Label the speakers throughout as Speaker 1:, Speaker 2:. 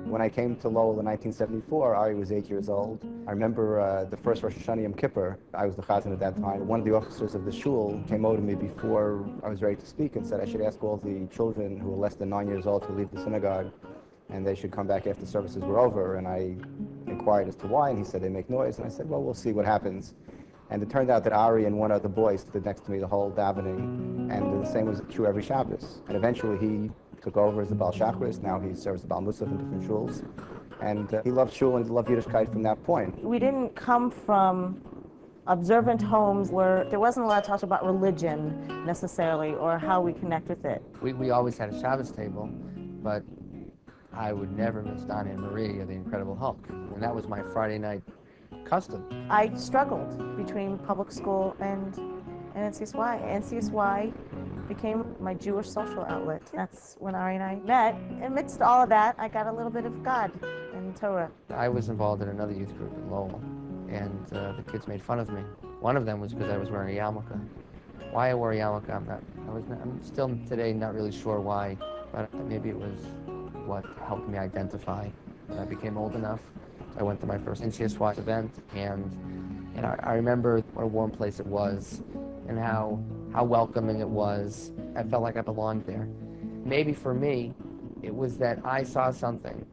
Speaker 1: When I came to Lowell in 1974, Ari was 8 years old. I remember the first Rosh Hashanah Yom Kippur. I was the chazan at that time. One of the officers of the shul came over to me before I was ready to speak and said I should ask all the children who were less than 9 years old to leave the synagogue, and they should come back after services were over. And I inquired as to why, and he said they make noise. And I said, well, we'll see what happens. And it turned out that Ari and one other boy stood next to me the whole davening, and the same was true every Shabbos. And eventually he took over as the Baal Shachris. Now he serves the Baal Musaf in different shuls. And he loved shul and he loved Yiddishkeit from that point.
Speaker 2: We didn't come from observant homes where there wasn't a lot of talk about religion necessarily or how we connect with it.
Speaker 3: We always had a Shabbos table, but I would never miss Donnie and Marie or the Incredible Hulk. And that was my Friday night custom.
Speaker 2: I struggled between public school and NCSY. NCSY became my Jewish social outlet. That's when Ari and I met. Amidst all of that, I got a little bit of God and Torah.
Speaker 3: I was involved in another youth group in Lowell, and the kids made fun of me. One of them was because I was wearing a yarmulke. Why I wore a yarmulke, I'm still today not really sure why, but maybe it was what helped me identify. When I became old enough, I went to my first NCSY event, and I remember what a warm place it was and how welcoming it was. I felt like I belonged there. Maybe for me, it was that I saw something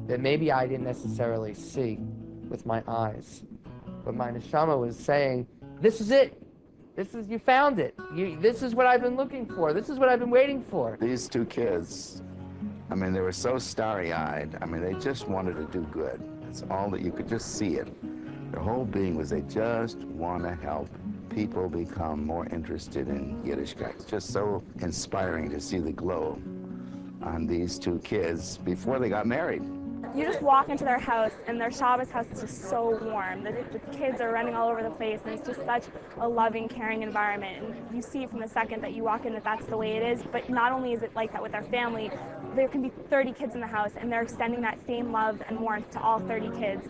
Speaker 3: that maybe I didn't necessarily see with my eyes, but my neshama was saying, this is it. You found it. This is what I've been looking for. This is what I've been waiting for.
Speaker 4: These two kids, I mean, they were so starry-eyed. I mean, they just wanted to do good. It's all that you could just see it. Their whole being was they just want to help people become more interested in Yiddishkeit. It's just so inspiring to see the glow on these two kids before they got married.
Speaker 5: You just walk into their house, and their Shabbos house is just so warm. The kids are running all over the place, and it's just such a loving, caring environment. And you see from the second that you walk in that that's the way it is, but not only is it like that with their family, there can be 30 kids in the house, and they're extending that same love and warmth to all 30 kids.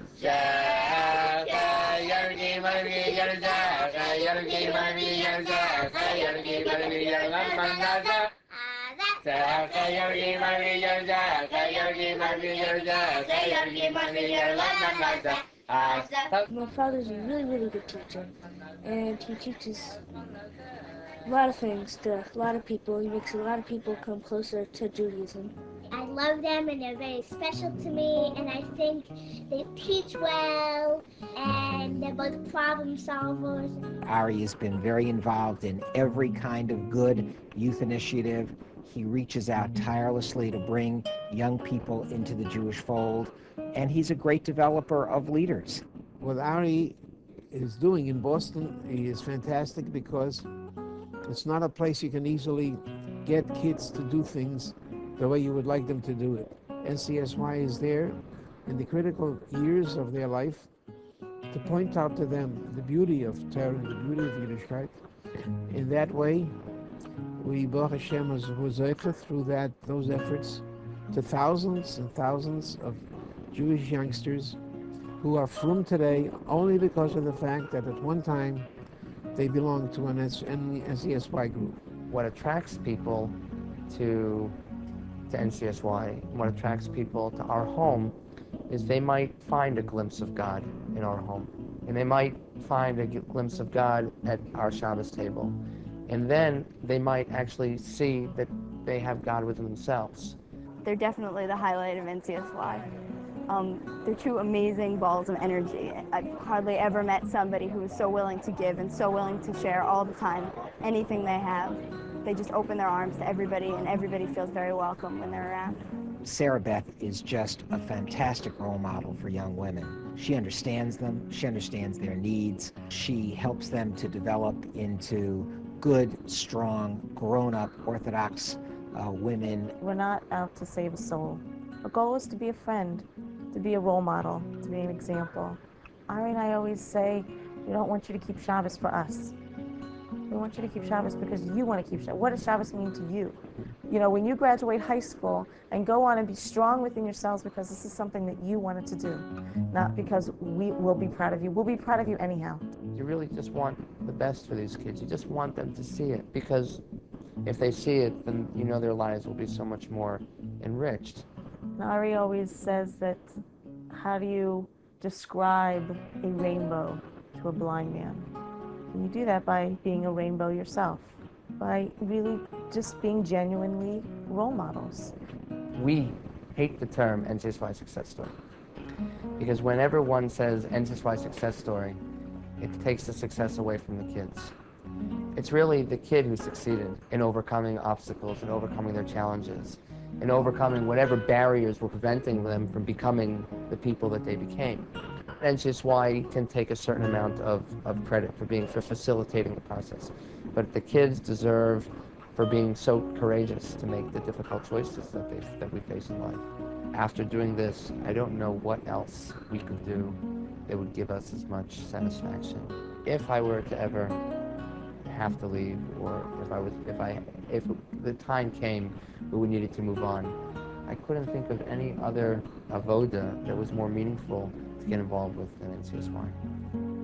Speaker 6: My father's a really, really good teacher, and he teaches a lot of things to a lot of people. He makes a lot of people come closer to Judaism.
Speaker 7: I love them, and they're very special to me, and I think they teach well, and they're both problem solvers.
Speaker 8: Ari has been very involved in every kind of good youth initiative. He reaches out tirelessly to bring young people into the Jewish fold, and he's a great developer of leaders.
Speaker 9: What Ari is doing in Boston is fantastic because it's not a place you can easily get kids to do things the way you would like them to do it. NCSY is there in the critical years of their life to point out to them the beauty of Torah, the beauty of Yiddishkeit. In that way, we, Baruch Hashem, was zeicha through those efforts to thousands and thousands of Jewish youngsters who are from today only because of the fact that at one time they belonged to an NCSY group.
Speaker 3: What attracts people to NCSY, what attracts people to our home, is they might find a glimpse of God in our home. And they might find a glimpse of God at our Shabbos table. And then they might actually see that they have God within themselves.
Speaker 5: They're definitely the highlight of NCSY. They're two amazing balls of energy. I've hardly ever met somebody who is so willing to give and so willing to share all the time anything they have. They just open their arms to everybody, and everybody feels very welcome when they're around.
Speaker 8: Sarah Beth is just a fantastic role model for young women. She understands them, she understands their needs, she helps them to develop into good, strong, grown-up, Orthodox women.
Speaker 2: We're not out to save a soul. Our goal is to be a friend, to be a role model, to be an example. Ari and I always say, we don't want you to keep Shabbos for us. We want you to keep Shabbos because you want to keep Shabbos. What does Shabbos mean to you? You know, when you graduate high school and go on and be strong within yourselves because this is something that you wanted to do, not because we will be proud of you. We'll be proud of you anyhow.
Speaker 3: You really just want the best for these kids. You just want them to see it, because if they see it, then you know their lives will be so much more enriched.
Speaker 2: Ari always says that, how do you describe a rainbow to a blind man? And you do that by being a rainbow yourself, by really just being genuinely role models.
Speaker 3: We hate the term NCSY success story, because whenever one says NCSY success story, it takes the success away from the kids. It's really the kid who succeeded in overcoming obstacles and overcoming their challenges, and overcoming whatever barriers were preventing them from becoming the people that they became. NCSY can take a certain amount of credit for facilitating the process, but the kids deserve for being so courageous to make the difficult choices that we face in life. After doing this, I don't know what else we could do that would give us as much satisfaction. If I were to ever have to leave, or if the time came where we needed to move on, I couldn't think of any other avoda that was more meaningful to get involved with than NCSY.